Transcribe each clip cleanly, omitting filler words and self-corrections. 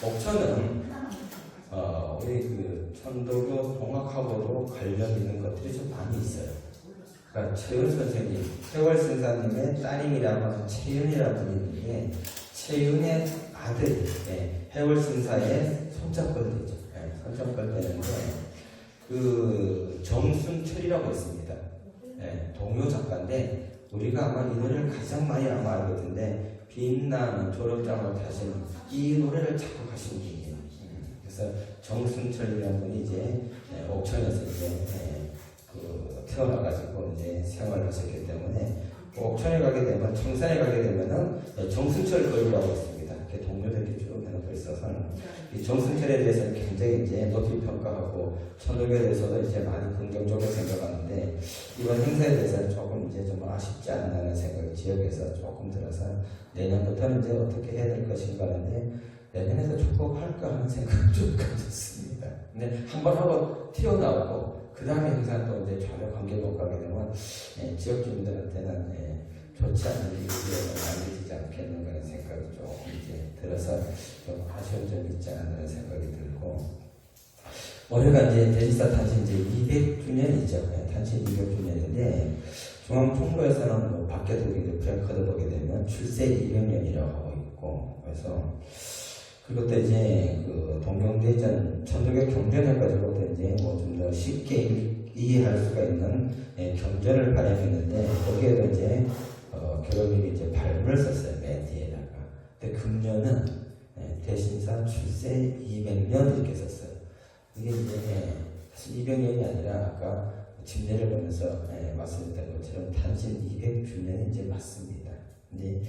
옥천은 우리 그 천도교 동학하고도 관련 있는 것들이 좀 많이 있어요. 그러니까 최윤 선생님, 태월 선사님의 따님이라고 하는 최윤이라는 분이 있는데 최윤의 아들, 해월 선사의 손잡벌되죠. 손잡벌되는데 그 정순철이라고 있습니다. 동요 작가인데 우리가 아마 이 노래를 가장 많이 아마 알고 있는데 빛나는 졸업장을 타신 이 노래를 작곡하신 분이에요. 그래서 정순철이라는 분이 이제 옥천에서 이제 태어나가지고 이제 생활하셨기 때문에 옥천에 가게 되면 청산에 가게 되면은 정순철 거리라고 있습니다. 이렇게 동료들이 쭉 해놓고 있어서 이 정순철에 대해서는 굉장히 이제 높이 평가하고 천도교에 대해서도 이제 많이 긍정적으로 생각하는데 이번 행사에 대해서는 조금 이제 좀 아쉽지 않나는 생각이 지역에서 조금 들어서 내년부터는 이제 어떻게 해야 될 것인가 하는데 내년에도 축복할까 하는 생각을 좀 가졌습니다. 근데 한번 하고 튀어나오고 그 다음에 행사 또 이제 전혀 관계 못 가게 되면 지역 주민들한테는 좋지 않은 일이 남겨지지 않겠는가 하는 생각이 좀 이제 들어서 좀 아쉬운 점이 있지 않나 생각이 들고 올해가 이제 대지사 탄신 이제 200주년이죠. 탄신 200주년인데 중앙총무에서는 뭐 밖에도 이제 브레이크를 보게 되면 출세 200년이라고 하고 있고 그래서 그것도 이제 그 동경대전 천도교 경전해가지고 이제 뭐 좀 더 쉽게 이해할 수가 있는 경전을 발행했는데 거기에도 이제 교육님이 이제 발문을 썼어요. 맨 뒤에다가. 근데 금년은 대신사 출세 200년 이렇게 썼어요. 이게 이제 사실 200년이 아니라 아까 집례를 보면서 말씀드렸던 것처럼 단신 200주년이 이제 맞습니다. 근데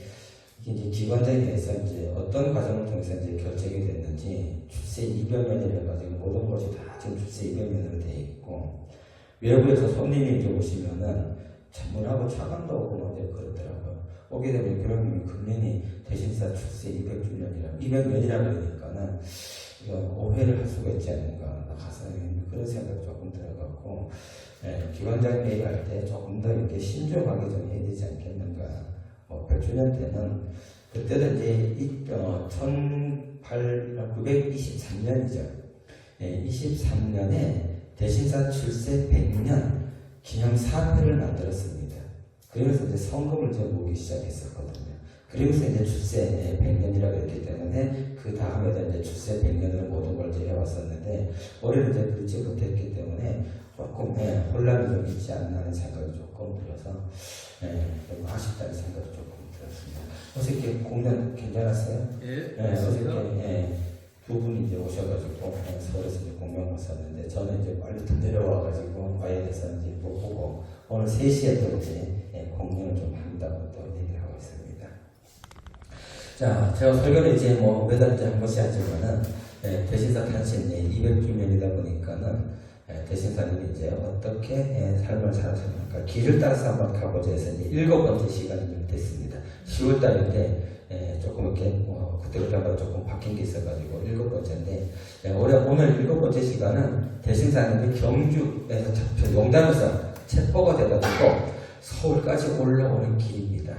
이게 이제 기관장에서 이제 어떤 과정을 통해서 이제 결정이 됐는지 출세 200년이라 가지고 모든 것이 다 지금 출세 200년으로 되어 있고 외부에서 손님이 이제 오시면은 전문하고 차관도 오고 이제 그러더라고요. 오게 되면 교장님이 금년이 대신사 출세 200년이라 그러니까는 이거 오해를 할 수가 있지 않는가 가서 그런 생각이 조금 들어갔고 기관장 회의할 때 조금 더 이렇게 신중하게 좀 해야 되지 않겠는가. 100주년 때는 그때는 이제 1923년이죠. 23년에 대신사 출세 100년 기념사표를 만들었습니다. 그러면서 이제 성금을 이제 모으기 시작했었거든요. 그러면서 이제 출세 100년이라고 했기 때문에 그 다음에도 이제 출세 100년으로 모든 걸 이제 해왔었는데 올해는 이제 그렇지 못했기 때문에 조금 혼란이 좀 있지 않나 하는 생각이 조금 들어서 좀 아쉽다는 생각이 조금 들었습니다. 어저께 공연 괜찮았어요? 어저께 두 분이 이제 오셔가지고 서울에서 이제 공연 왔었는데 저는 이제 빨리 더 내려와가지고 와야 돼서 이제 못 보고 오늘 3시에 또 이제 공연을 좀 한다고 또 얘기를 하고 있습니다. 자, 제가 설교를 이제 뭐 매달째 한 번씩 하지만은 대신사 탄신 200주년이다 보니까는 대신사님이 이제 어떻게 삶을 살았습니까? 길을 따라서 한번 가보자 해서 이제 7번째 시간이 됐습니다. 10월 달인데 조금 이렇게 그때부터 조금 바뀐 게 있어가지고 7번째인데 오늘 7번째 시간은 대신사님이 경주에서 용담에서 체포가 돼가지고 서울까지 올라오는 길입니다.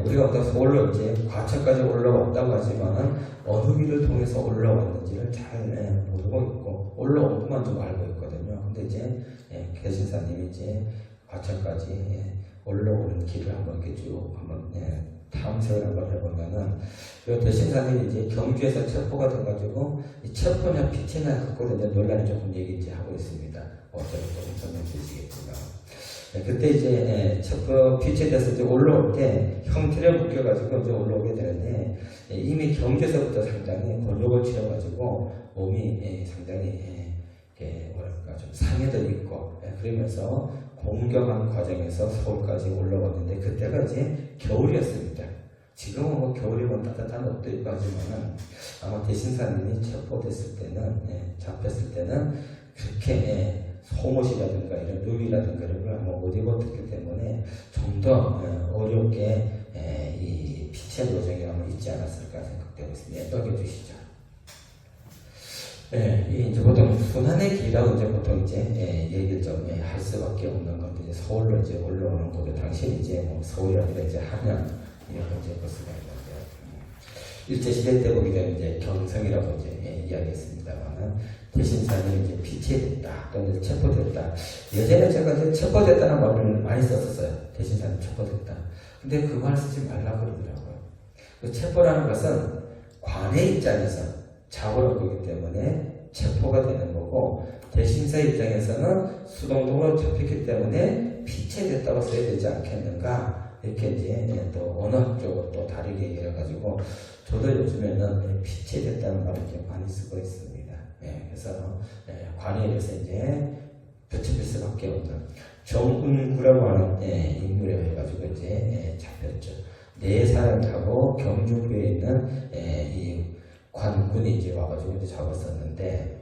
우리가 어떤 서울로 이제 과천까지 올라왔다고 하지만은 어느 길을 통해서 올라왔는지를 잘 모르고 있고 올라온 것만 좀 알고 있거든요. 근데 이제 대신사님이 이제 과천까지 올라오는 길을 한번 이렇게 쭉 한번 탐색을 한번 해보면은 그 대신사님이 이제 경주에서 체포가 돼가지고 이 체포냐 피체냐 갖고 이제 논란이 조금 얘기 하고 있습니다. 어차피 조금 설명드리시겠지만. 그때 이제 체포 피체돼서 이제 올라올 때 형틀에 묶여가지고 이제 올라오게 되는데 이미 경주에서부터 상당히 곤욕을 치러가지고 몸이 상당히 뭐랄까 좀 상해져 있고 그러면서 공경한 과정에서 서울까지 올라왔는데 그때가 이제 겨울이었습니다. 지금은 뭐 겨울이면 따뜻한 옷도 입고 하지만은 아마 대신사님이 체포됐을 때는 잡혔을 때는 그렇게 속옷이라든가 이런 룸이라든가 이런 걸 아마 못 입었기 때문에 좀 더 어렵게 이 피체 노정이 아마 있지 않았을까 생각되고 있습니다. 여기 주시죠. 이제 보통 순환의 길이라고 이제 보통 이제 얘기를 좀 할 수밖에 없는 건데 이제 서울로 이제 올라오는 거고 당시 이제 뭐 서울이 아니라 이제 한양 이런 거 이제 볼 수가 있는데 일제시대 때 보게 되면 이제 경성이라고 광이라고 이제 이야기했습니다만은 대신사님이 이제 피체됐다 또는 체포됐다. 예전에 제가 이제 체포됐다는 말을 많이 썼었어요. 대신사님 체포됐다. 근데 그 말 쓰지 말라고 그러더라고요. 그 체포라는 것은 관의 입장에서 잡으러 보기 때문에 체포가 되는 거고, 대신사 입장에서는 수동적으로 잡혔기 때문에 피체됐다고 써야 되지 않겠는가, 이렇게 이제 또 언어학적으로 또 다르게 얘기를 해가지고, 저도 요즘에는 피체됐다는 말을 이제 많이 쓰고 있습니다. 그래서 관에 대해서 이제 붙여질 수밖에 없는 정은구라고 하는 인물에 해가지고 이제 잡혔죠. 네 사람하고 경주부에 있는 이 관군이 이제 와가지고 이제 잡았었는데,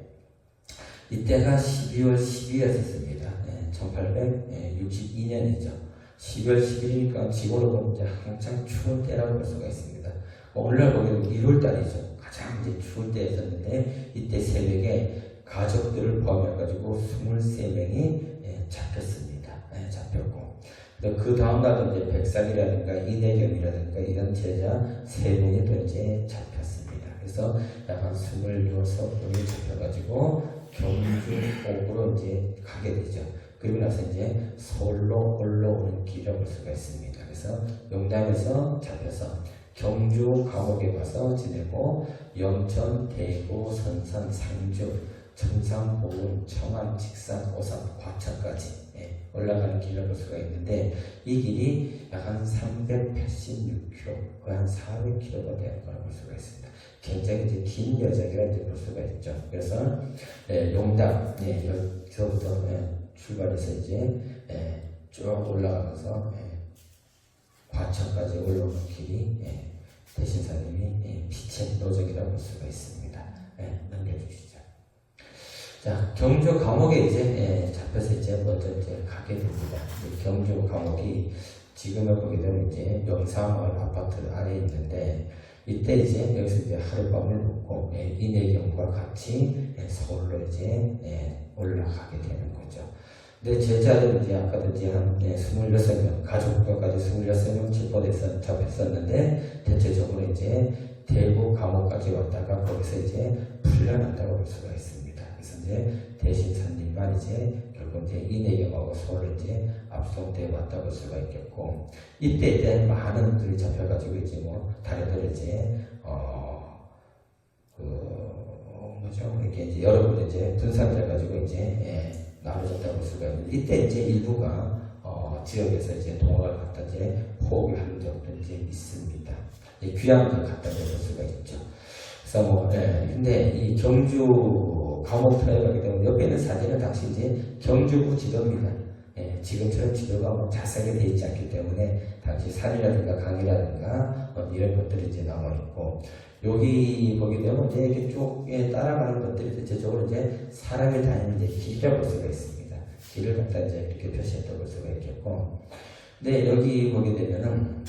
이때가 12월 10일이었습니다. 1862년이죠. 12월 10일이니까 지구로 보면 이제 한창 추운 때라고 볼 수가 있습니다. 오늘날 보기에는 1월 달이죠. 가장 이제 추울 때였었는데, 이때 새벽에 가족들을 포함해가지고 23명이 잡혔습니다. 잡혔고, 그 다음날은 이제 백상이라든가 이내경이라든가 이런 제자 3분이 또 이제 잡혔습니다. 그래서 약 한 26분이 잡혀가지고 경주옥으로 이제 가게 되죠. 그리고 나서 이제 서울로 올라오는 길이라고 볼 수가 있습니다. 그래서 용담에서 잡혀서 경주 감옥에 가서 지내고, 영천, 대구, 선산, 상주, 청산, 보은, 청안, 직산, 오산, 과천까지 올라가는 길이라고 볼 수가 있는데, 이 길이 약 한 386km, 거의 한 400km가 되는 거라고 볼 수가 있습니다. 굉장히 이제 긴 여정이라 이제 볼 수가 있죠. 그래서 용담, 여기서부터 출발해서 이제 쭉 올라가면서 과천까지 올라오는 길이 대신사님이 피체 노정이라고 볼 수가 있습니다. 넘겨주시죠. 자, 경주 감옥에 이제 잡혀서 이제 먼저 이제 가게 됩니다. 경주 감옥이 지금을 보게 되면 이제 명사마을 아파트 아래에 있는데, 이때 이제 여기서 이제 하룻밤을 묵고 이내경과 같이 서울로 이제 올라가게 되는 거죠. 근데 제자들은 이제 아까도 이제 한 26명, 가족과까지 26명 체포돼서 잡혔었는데, 대체적으로 이제 대구 감옥까지 왔다가 거기서 이제 풀려난다고 볼 수가 있습니다. 그래서 이제 대신사님만 이제 결국 이제 이내경하고 서울로 이제 압송되어 왔다고 볼 수가 있겠고, 이때 많은 분들이 잡혀가지고 이제 뭐 다른들 이제 이렇게 이제 여러분 이제 분산돼가지고 이제 나눠졌다고 볼 수가 있는데, 이때 이제 일부가 지역에서 이제 동화를 갖다 이제 포기하는 적도 이제 있습니다. 귀향을 갖다 볼 수가 있죠. 그래서 뭐, 근데 이 경주 감옥 들어가기 때문에 옆에 있는 사진은 당시 이제 경주부 지도입니다. 지금처럼 지도가 뭐 자세하게 되어 있지 않기 때문에 당시 산이라든가 강이라든가 이런 것들이 이제 나와 있고, 여기 보게 되면 이제 이렇게 쭉 따라가는 것들이 대체적으로 이제 사람이 다니는 이제 길이라고 볼 수가 있습니다. 길을 갖다 이제 이렇게 표시했다고 볼 수가 있겠고, 근데 여기 보게 되면은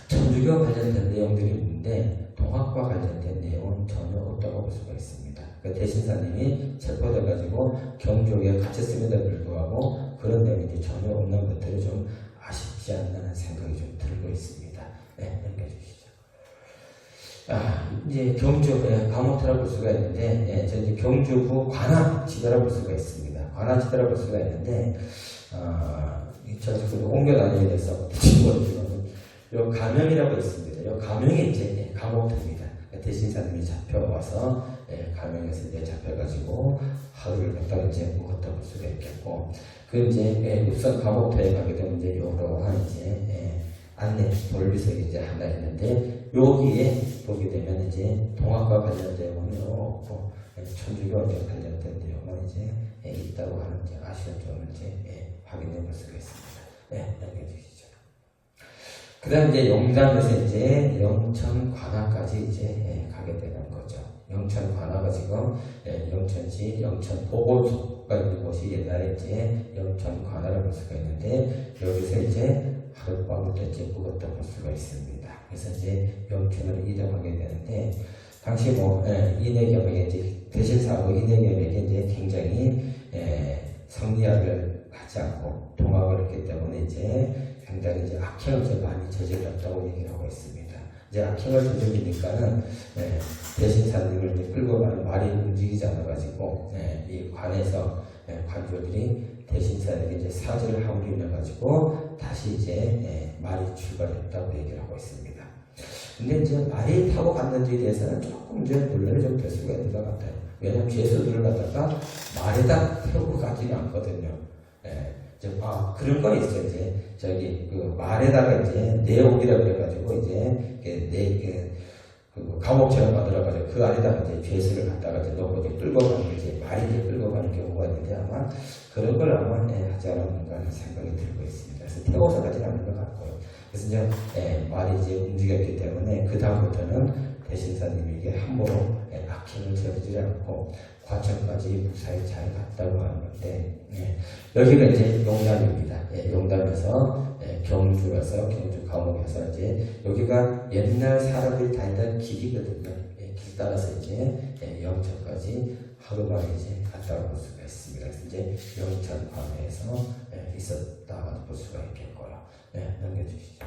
천주교 관련된 내용들이 있는데 동학과 관련된 내용은 전혀 없다고 볼 수가 있습니다. 대신사님이 체포돼가지고 경주에 갇혔음에도 불구하고 그런 내용이 전혀 없는 것들이 좀 아쉽지 않나는 생각이 좀 들고 있습니다. 넘겨주시죠. 이제 경주 감옥터라고 볼 수가 있는데, 저 이제 경주부 관악지도라고 볼 수가 있습니다. 관악지도라고 볼 수가 있는데, 저도 옮겨 다니게 돼서 요 가명이라고 있습니다. 요 가명이 이제 감옥터입니다. 대신사님이 잡혀와서 가명에서 이제 잡혀가지고 하루를 갖다가 이제 묵었다 볼 수가 있겠고, 그 이제 우선 감옥터에 가게 되면 이제 요러한 이제 안내 돌비석이 이제 하나 있는데, 여기에 보게 되면 이제 동학과 관련된 내용은 없고 천주교와 관련된 내용은 이제 있다고 하는 이제 아쉬운 점을 이제 확인해 볼 수가 있습니다. 넘겨주시죠. 그 다음 이제 용담에서 이제 영천 관악까지 이제 가게 되는 거죠. 영천 관악은 지금 영천시 영천 보건소가 있는 곳이 옛날에 이제 영천 관악을 볼 수가 있는데, 여기서 이제 하룻밤을 또 이제 묵었다 볼 수가 있습니다. 그래서 이제 영천으로 이동하게 되는데, 당시 뭐 이내경에게 이제 대신사하고 이내경에게 이제 굉장히 성리학을 하지 않고 동학을 했기 때문에 이제 상당히 이제 악행을 많이 저질렀다고 얘기를 하고 있습니다. 이제 악행을 저지르니까는 대신사님을 이제 끌고 가는 말이 움직이지 않아가지고 이 관에서 관조들이 대신사에게 이제 사죄를 하고 인해가지고 다시 이제 말이 출발했다고 얘기를 하고 있습니다. 근데 이제 말이 타고 갔는지에 대해서는 조금 이제 논란이 좀 될 수가 있는 것 같아요. 왜냐하면 죄수들을 갖다가 말에다 태우고 가지는 않거든요. 그런 건 있어요. 이제 저기 그 말에다가 이제 내옥이라고 그래가지고 이제 그 감옥처럼 만들어가지고 그 안에다가 이제 죄수를 갖다가 이제 넣고 이제 끌고 가는 게 이제 말이 이제 끌고 가는 경우가 있는데 아마 그런 걸 아마 하지 않았는가 하는 생각이 들고 있습니다. 그래서 태워서 가지는 않는 것 같고요. 그래서 이제 말이 이제 움직였기 때문에 그 다음부터는 대신사님에게 함부로 악행을 저지르지 않고 과천까지 무사히 잘 갔다고 하는 건데 여기가 이제 용담입니다. 용담에서 경주라서 경주 감옥에서 이제 여기가 옛날 사람들이 다니던 길이거든요. 길 따라서 이제 영천까지 하루 만에 이제 갔다 올 수가 있습니다. 그래서 이제 영천 관에서 있었다 볼 수가 있겠고요. 넘겨주시죠.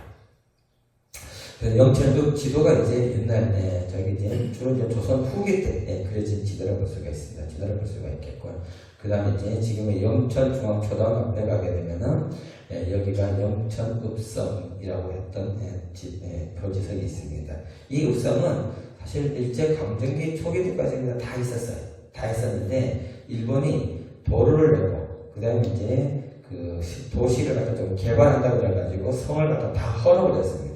영천도 지도가 이제 옛날 저기 이제 주로 이제 조선 후기 때 그려진 지도를 볼 수가 있습니다. 지도를 볼 수가 있겠고요. 그 다음에 이제 지금의 영천중앙초등학교에 가게 되면은 여기가 영천읍성이라고 했던 표지석이 있습니다. 이 읍성은 사실 일제 강점기 초기 때까지 다 있었어요. 다 있었는데 일본이 도로를 내고 그 다음에 이제 그 도시를 갖다 좀 개발한다고 그래가지고 성을 갖다 다 헐어버렸습니다.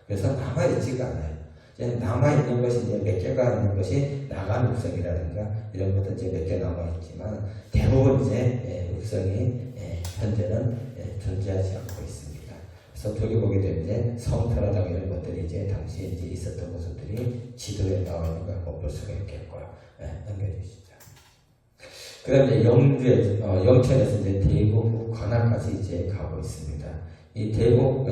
그래서 남아있지가 않아요. 이제 남아있는 것이 이제 몇 개가 있는 것이 나간 읍성이라든가 이런 것도 이제 몇 개 남아있지만 대부분 이제 읍성이 현재는 존재하지 않고 있습니다. 그래서 저기 보게 되면 이제 성탈화당 이런 것들이 이제 당시에 이제 있었던 모습들이 지도에 나와 있는 걸 볼 수가 있겠고요. 넘겨주시죠. 그 다음에 이제 영주에, 영천에서 이제 대구 관악까지 이제 가고 있습니다. 이 대구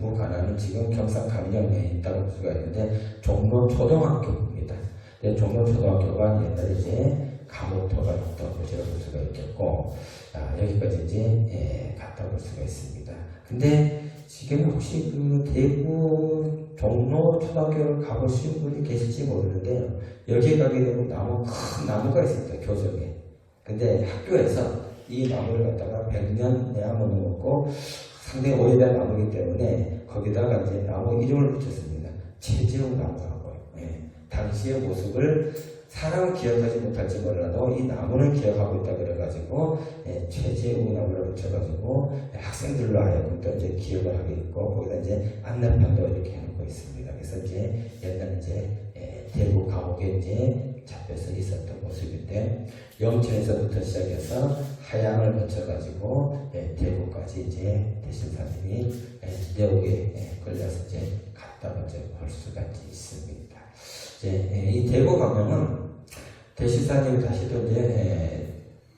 무관함은 지금 경상 감영에 있다고 볼 수가 있는데 종로초등학교입니다. 종로초등학교가 옛날에 이제 감옥터가 있던 곳이라고 볼 수가 있겠고 여기까지 이제 갔다 볼 수가 있습니다. 근데 지금 혹시 그 대구 종로초등학교를 가보신 분이 계실지 모르는데요. 여기 가게 되면 큰 나무가 있습니다. 교정에. 근데 학교에서 이 나무를 갖다가 100년 내한을 먹고 상당히 오래된 나무이기 때문에 거기다가 이제 나무 이름을 붙였습니다. 최재우 나무라고요. 당시의 모습을 사람은 기억하지 못할지 몰라도 이 나무는 기억하고 있다 그래가지고 최재우 나무를 붙여가지고 학생들로 하여금 또 이제 기억을 하게 있고 거기다 이제 안내판도 이렇게 해놓고 있습니다. 그래서 이제 옛날 이제 대구 감옥에 이제 잡혀서 있었던 모습인데 영천에서부터 시작해서 하양을 거쳐가지고 대구까지 이제 대신사님이 내옥에 걸려서 이제 갔다가 이제 볼 수가 있습니다. 이제 이 대구 가면은 대신사님이 다시 또 이제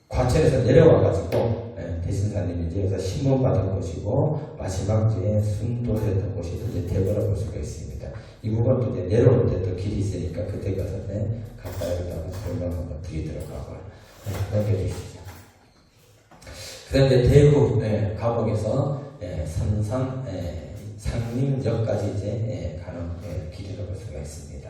과천에서 내려와가지고 대신사님이 이제 여기서 신문 받은 곳이고 마지막 이제 순도했던 곳이 이제 대구라고 볼 수가 있습니다. 이 부분도 이제 내려올 때 또 길이 있으니까 그때 가서 가까이다가 설명 한번 드리도록 하고요. 넘겨주시죠. 그 다음에 대구 감옥에서 선상 상림역까지 이제 가는 길이라고 볼 수가 있습니다.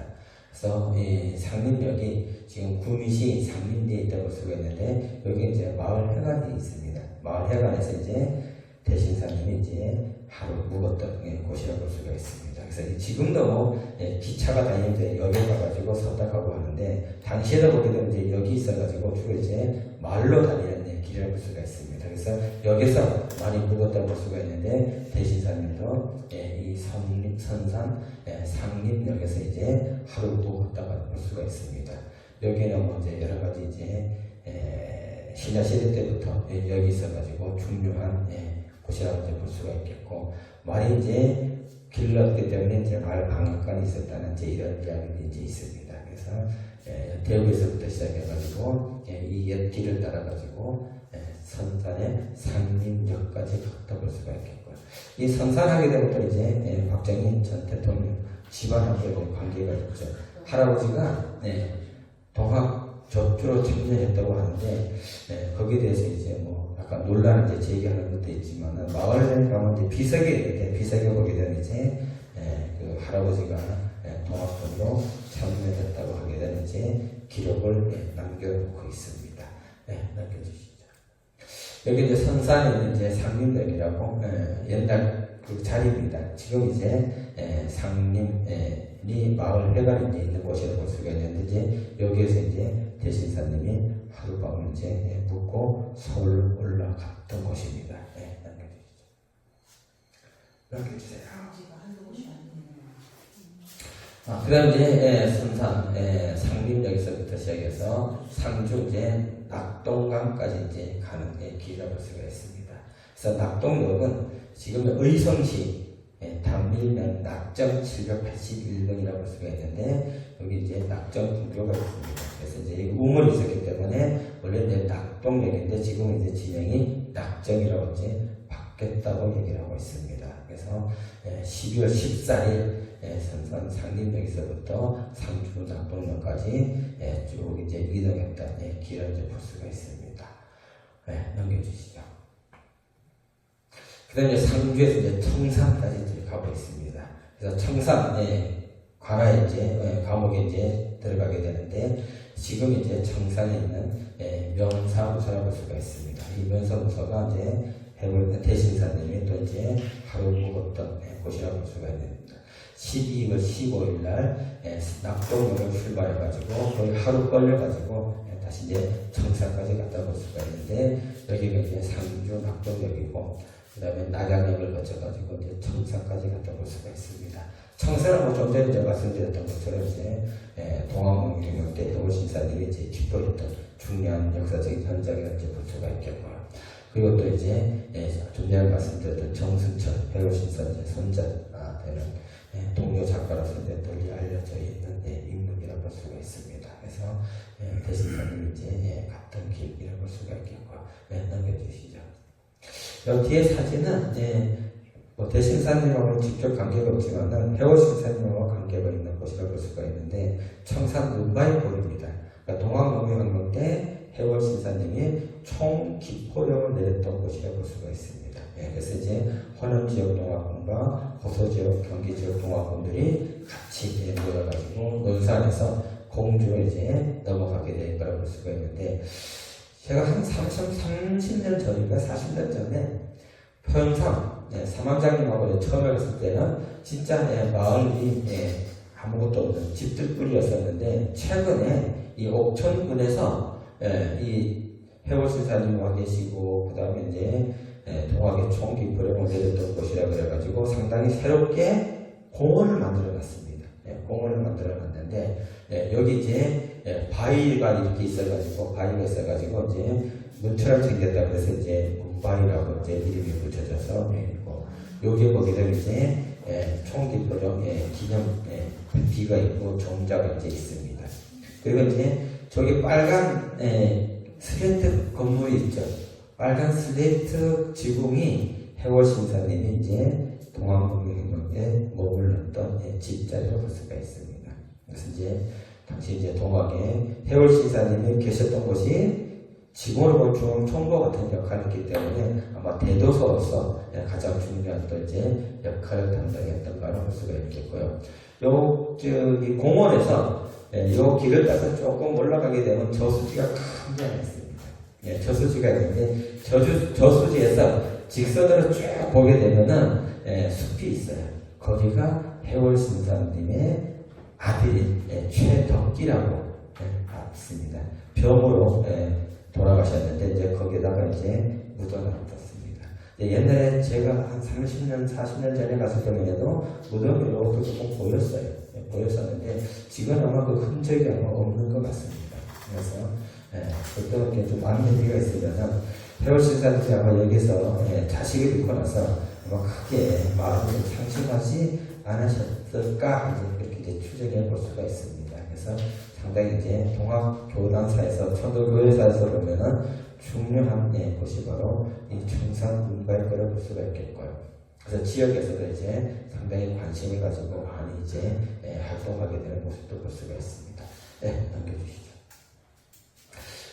그래서 이 상림역이 지금 구미시 상림리에 있다고 볼 수가 있는데 여기 이제 마을회관이 있습니다. 마을회관에서 이제 대신사님이 이제 하루 묵었던 곳이라고 볼 수가 있습니다. 그래서 지금도 기차가 다니는데 여기 가가지고 섰다 가고 하는데 당시에도 보게 되면 이제 여기 있어가지고 주로 이제 말로 다니는 길이라고 볼 수가 있습니다. 그래서 여기서 많이 묵었다고 볼 수가 있는데 대신사님도 이 선산 상림역에서 이제 하루 묵었다고 볼 수가 있습니다. 여기는 뭐 이제 여러 가지 이제 신라시대 때부터 여기 있어가지고 중요한 곳이라고 이제 볼 수가 있겠고 말이 이제 길렀기 때문에 이제 말 방앗간이 있었다는 이제 이런 이야기도 이제 있습니다. 그래서 대구에서부터 시작해가지고 이 옛 길을 따라가지고 선산의 상림역까지 갔다 볼 수가 있겠고요. 이 선산하게 되면 이제 박정희 전 대통령 집안하고 관계가 있죠. 할아버지가 동학 저주로 참여했다고 하는데 거기에 대해서 이제 뭐 약간 논란을 이제 제기하는 것도 있지만 마을에 가면 이제 비석에 있는데 비석에 보게 되면 이제 그 할아버지가 동학동으로 참여했다고 하게 되는 이제 기록을 남겨놓고 있습니다. 남겨주시죠. 여기 이제 선산에 있는 이제 상림역이라고 옛날 그 자리입니다. 지금 이제 상림이 마을 회관이 이제 있는 곳이라고 볼 수가 있는데 이제 여기에서 이제 대신사님이 하룻밤을 이제 묵고 서울 올라갔던 곳입니다. 남겨주세요. 그 다음 이제 선산, 상림역에서부터 시작해서 상주 이제 낙동강까지 이제 가는 길이라고 볼 수가 있습니다. 그래서 낙동역은 지금 의성시 단밀면 낙정 781번이라고 볼 수가 있는데 여기 이제 낙정 분교가 있습니다. 그래서 이제 우물이 있었기 때문에 원래 이제 낙동역인데 지금 이제 진행이 낙정이라고 이제 바뀌었다고 얘기를 하고 있습니다. 그래서 12월 14일 선산 상림역에서부터 상주 낙동역까지 쭉 이제 이동했던 길을 이제 볼 수가 있습니다. 넘겨주시죠. 그 다음에 상주에서 이제 청산까지 이제 가고 있습니다. 그래서 청산, 관아에 이제, 감옥에 이제 들어가게 되는데, 지금 이제 청산에 있는 명사무소라고 볼 수가 있습니다. 이 명사무소가 이제 대신사님이 또 이제 하루 묵었던 곳이라고 볼 수가 있습니다. 12월 15일 날 낙동역을 출발해가지고 거의 하루 걸려가지고 다시 이제 청산까지 갔다 볼 수가 있는데 여기가 이제 상주 낙동역이고 그 다음에 낙양역을 거쳐가지고 이제 청산까지 갔다 볼 수가 있습니다. 청산하고 좀 전에 제가 말씀드렸던 것처럼 이제 동학농경 때 도신사님이 이제 기뻐했던 중요한 역사적인 현장을 이제 볼 수가 있겠고요. 그리고 또 이제 좀 전에 말씀드렸던 정승철 배우신사 손자가 되는 동료 작가로서 이제 널리 알려져 있는 인물이라고 볼 수가 있습니다. 그래서 대신사님이 이제 갔던 길이라고 볼 수가 있겠고요. 넘겨주시죠. 여기 뒤에 사진은 대신사님하고는 직접 관계가 없지만은 해월신사님하고 관계가 있는 곳이라고 볼 수가 있는데 청산 문바이골입니다. 그러니까 동학농민혁명 때 해월신사님이 총기포령을 내렸던 곳이라고 볼 수가 있습니다. 그래서 이제 호남지역 동학군과 호서지역, 경기지역 동학군들이 같이 모여가지고 논산에서 공주에 이제 넘어가게 될 거라고 볼 수가 있는데 제가 한 30년 전인가 40년 전에 평상 사망장님하고 처음에 갔을 때는 진짜 마을이 아무것도 없는 집들뿐이었었는데 최근에 이 옥천군에서 이 해월신사님과 계시고 그 다음에 이제 동학의 총기포령을 내렸던 곳이라 그래가지고 상당히 새롭게 공원을 만들어놨습니다. 공원을 만들어놨는데 여기 이제 바위가 이렇게 있어가지고 바위가 있어가지고 이제 문처럼 생겼다 그래서 이제 문바위라고 이제 이름이 붙여져서 있고 여기에 보게 되면 이제 총기포령 기념 비가 있고 종자가 이제 있습니다. 그리고 이제 저기 빨간 슬레이트 건물이 있죠. 빨간 슬레이트 지붕이 해월신사님이 이제 동학농민혁명에 머물렀던 집자리로 볼 수가 있습니다. 그래서 이제 당시 이제 동학에 해월신사님이 계셨던 곳이 지구로 중 총보 같은 역할을 했기 때문에 아마 대도서로서 가장 중요한 또 이제 역할을 담당했던 거라고 볼 수가 있겠고요. 저기 공원에서 요 길을 따서 조금 올라가게 되면 저수지가 큰 게 하나 있습니다. 저수지가 있는데 저수지에서 직선으로 쭉 보게 되면은 숲이 있어요. 거기가 해월신사님의 아들인 최덕기라고 있습니다. 병으로 돌아가셨는데 이제 거기다가 이제 묻어놨습니다. 옛날에 제가 한 30년, 40년 전에 갔을 때에도 무덤으로 그 조금 보였었는데 지금 아마 그 흔적이 아마 없는 것 같습니다. 그래서 어떤 게 좀 안면이가 있으면 해월신사님이 아마 여기서 자식을 잃고 나서 아마 크게 마음을 상심하지 않으셨을까 이제 그렇게 추정해 볼 수가 있습니다. 그래서 상당히 이제 동학교단사에서 천도교회사에서 보면은 중요한 곳이 바로 이 청산 문바일 거라고 볼 수가 있겠고요. 그래서 지역에서도 이제 상당히 관심을 가지고 많이 이제 활동하게 되는 모습도 볼 수가 있습니다. 넘겨주시죠.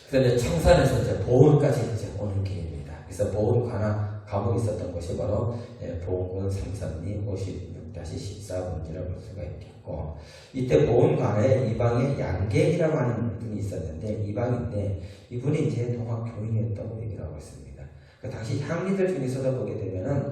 그래서 청산에서 이제 보은까지 이제 오는 길입니다. 그래서 보은 관아 감옥이 있었던 곳이 바로 보은 삼산리 56 다시 14번지라고 볼 수가 있겠고, 이때 보훈관에 이방의 양계이라고 하는 분이 있었는데, 이방인데 이분이 이제 동학 교인이었다고 얘기를 하고 있습니다. 그 당시 향리들 중에서도 보게 되면은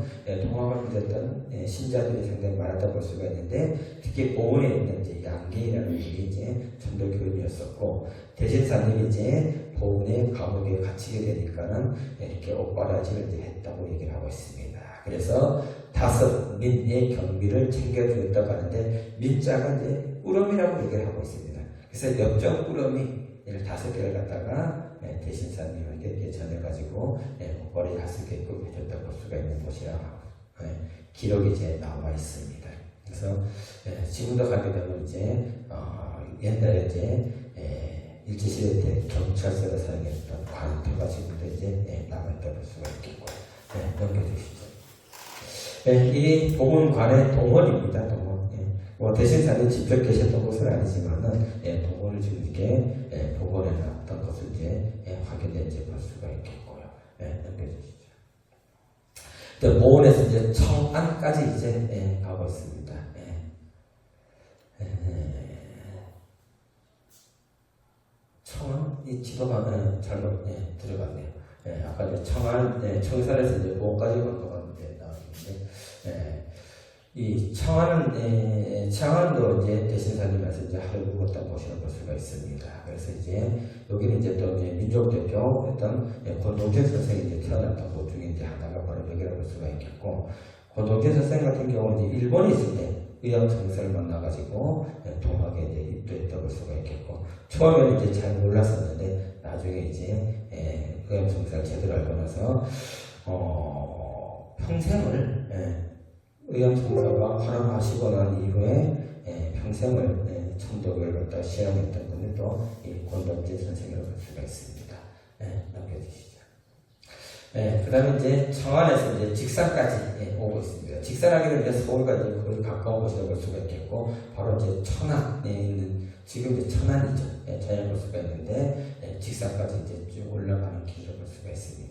동학을 믿었던 신자들이 상당히 많았다고 볼 수가 있는데, 특히 보훈에 있는 이제 양계이라는 분이 이제 전도 교인이었었고, 대신사님이 이제 보훈의 감옥에 갇히게 되니까는 이렇게 옷바라지를 이제 했다고 얘기를 하고 있습니다. 그래서 5 민의 경비를 챙겨주었다고 하는데, 민자가 이제 꾸러미라고 얘기를 하고 있습니다. 그래서 옆쪽 꾸러미를 5개를 갖다가 대신사님에게 이렇게 전해가지고 옷걸이 5개끔 해줬다고 볼 수가 있는 곳이라고 기록이 이제 나와 있습니다. 그래서 지금도 가게 되면 이제 옛날에 이제 일제시대 때 경찰서가 사용했던 관표가 지금도 이제 남아있다고 볼 수가 있겠고요. 넘겨주시죠. 이 보훈관의 동원입니다. 동원. 뭐 대신사님 직접 계셨던 곳은 아니지만은 동원을 지금 이렇게 복원해 놨던 것을 이제 확인해 이제 볼 수가 있겠고요. 넘겨주시죠. 보훈에서 이제 청안까지 이제 가고 있습니다. 청안 이 지도가 잘못 들어갔네요. 아까 이제 청안 청산에서 이제 보훈까지 간 거가 나왔는데. 이 청안도 이제 대신사님에서 이제 하루 묵었던 곳이라고 볼 수가 있습니다. 그래서 이제 여기는 이제 또 이제 민족 대표 했던 권동진 선생이 이제 태어났던 곳 중에 이제 하나가 바로 여기라고 볼 수가 있겠고, 권동진 선생 같은 경우는 이제 일본에 있을 때 의학정서를 만나가지고 동학에 이제 입도했다고 볼 수가 있겠고, 처음에는 이제 잘 몰랐었는데 나중에 이제 의학정서를 제대로 알고 나서 평생을 의암청사가 활용하시고 난 이후에 평생을 천도교를 갖다 시행했던 분이 또 권동진 선생이라고 볼 수가 있습니다. 넘겨주시죠. 그 다음에 이제 청안에서 이제 직사까지 오고 있습니다. 직사라기 때문에 서울과 이제 거의 가까운 곳이라고 볼 수가 있겠고, 바로 이제 천안에 있는, 지금 이제 천안이죠. 천안을 볼 수가 있는데, 직사까지 이제 쭉 올라가는 길을 볼 수가 있습니다.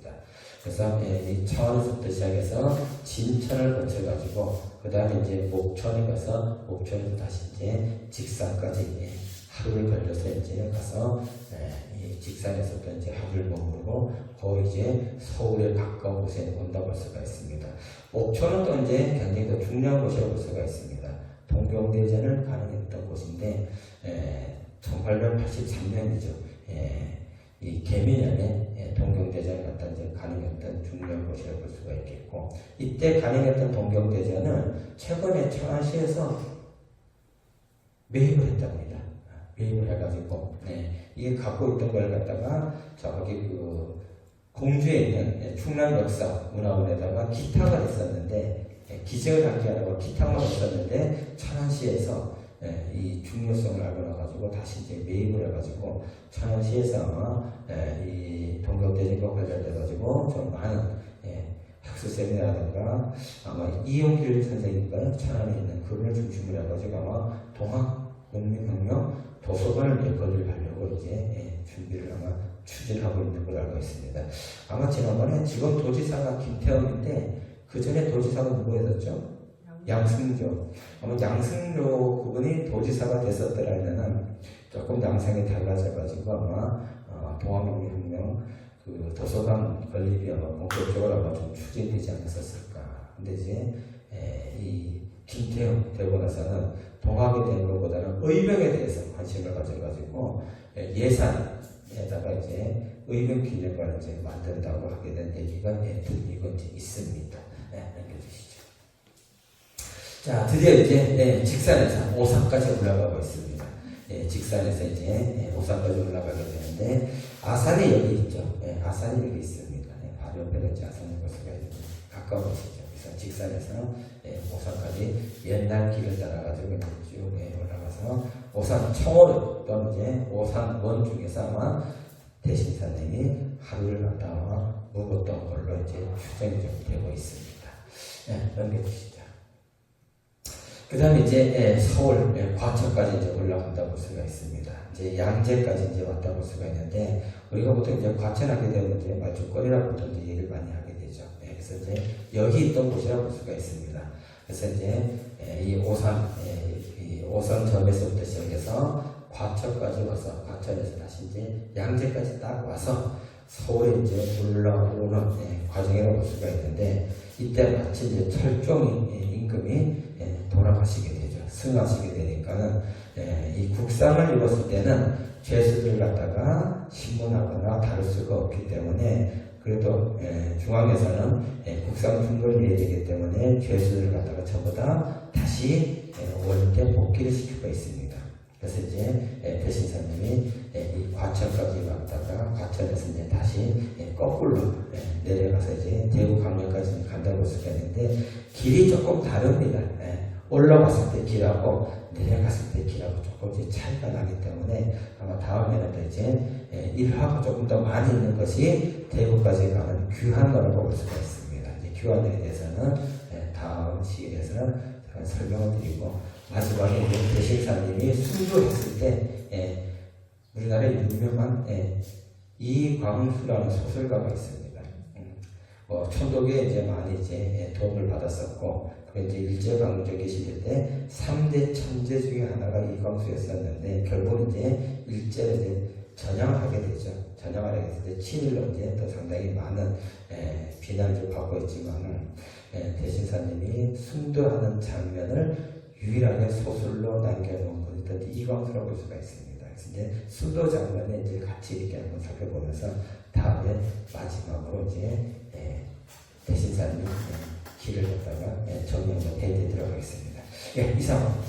그래서 이 천안에서부터 시작해서 진천을 거쳐가지고 그 다음에 이제 목천에 가서 목천에서 다시 이제 직산까지 하루를 걸려서 이제 가서 이 직산에서부터 이제 하루를 머무르고 거의 이제 서울에 가까운 곳에 온다고 볼 수가 있습니다. 목천은 또 이제 굉장히 더 중요한 곳이라고 볼 수가 있습니다. 동경대전을 가능했던 곳인데 1883년이죠. 이 개미년에 동경대전을 갖다 이제 가능했던 중요한 곳이라고 볼 수가 있겠고, 이때 가능했던 동경대전은 최근에 천안시에서 매입을 했다고 합니다. 매입을 해가지고 이게 갖고 있던 걸 갖다가 저기 그 공주에 있는 충남역사문화원에다가 기탁을 했었는데, 기증을 하지 않고 기탁만 했었는데 천안시에서 이 중요성을 알고 나가지고 다시 이제 매입을 해가지고 천안시에서 아마 이 동경대전과 관련돼가지고 좀 많은 학술 세미나라든가 아마 이용길 선생님과 천안에 있는 그분을 중심으로 해가지고 아마 동학국민혁명 도서관을 건립하려고 이제 준비를 아마 추진하고 있는 걸로 알고 있습니다. 아마 지난번에 지금 도지사가 김태형인데 그 전에 도지사가 누구였었죠? 양승조. 아마 양승조 그분이 도지사가 됐었더라면은 조금 양상이 달라져가지고 아마 동학국민혁명 그 도서관 건립이 아마 본격적으로 아마 좀 추진되지 않았었을까. 근데 이제 이 김태형 되고 나서는 동학에 대한 것보다는 의병에 대해서 관심을 가져가지고 예산에다가 이제 의병 기념관을 이제 만든다고 하게 된 얘기가 들리고 이제 있습니다. 남겨주시죠. 자, 드디어 이제 직산에서 오산까지 올라가고 있습니다. 직산에서 이제 오산까지 올라가게 되는데 아산이 여기 있죠. 아산이 여기 있습니다. 바로 옆에 이제 아산을 볼 수가 있는 가까운 곳이죠. 그래서 직산에서 오산까지 옛날 길을 따라가지고 쭉 올라가서 오산 청호로 또 이제 오산원 중에서 아마 대신사님이 하루를 갔다가 묵었던 걸로 이제 추정이 좀 되고 있습니다. 넘겨주시죠. 그 다음에 이제 서울 과천까지 이제 올라간다고 볼 수가 있습니다. 이제 양재까지 이제 왔다고 볼 수가 있는데, 우리가 보통 이제 과천하게 되면 이제 말죽거리라고 보통 이제 얘기를 많이 하게 되죠. 그래서 이제 여기 있던 곳이라고 볼 수가 있습니다. 그래서 이제 이 오선점에서부터 시작해서 과천까지 와서 과천에서 다시 이제 양재까지 딱 와서 서울에 이제 올라오는 과정이라고 볼 수가 있는데 이때 마치 이제 철종 임금이 돌아가시게 되죠. 승하시게 되니까는 이 국상을 입었을 때는 죄수들을 갖다가 신문하거나 다룰 수가 없기 때문에 그래도 중앙에서는 국상 중거를 해야 되기 때문에 죄수들을 갖다가 전부 다 다시 원때 복귀를 시키고 있습니다. 그래서 이제 대신사님이 이 과천까지 갔다가 과천에서 이제 다시 거꾸로 내려가서 이제 대구 강릉까지 간다고 볼 수가 있는데 길이 조금 다릅니다. 올라갔을 때 길하고 내려갔을 때 길하고 조금 이제 차이가 나기 때문에 아마 다음에는 이제 일화가 조금 더 많이 있는 것이 대구까지 가는 귀환로라고 볼 수가 있습니다. 이제 귀환로에 대해서는 다음 시간에서는 설명을 드리고 마지막에 대신사님이 순교했을 때 우리나라에 유명한 이광수라는 소설가가 있습니다. 천독에 이제 많이 이제 도움을 받았었고, 이제 일제강점기 시대 때 3대 천재 중에 하나가 이광수였었는데, 결국 이제 일제를 이제 전향을 하게 되죠. 전향을 하게 됐을 때 친일로 이제 또 상당히 많은 비난을 좀 받고 있지만은, 대신사님이 순도하는 장면을 유일하게 소설로 남겨놓은 분이 또 이광수라고 볼 수가 있습니다. 그래서 이제 순도 장면에 이제 같이 이렇게 한번 살펴보면서 다음에 마지막으로 이제 대신사님 길을 걷다가 정리하는 페이지에 들어가겠습니다. 이상.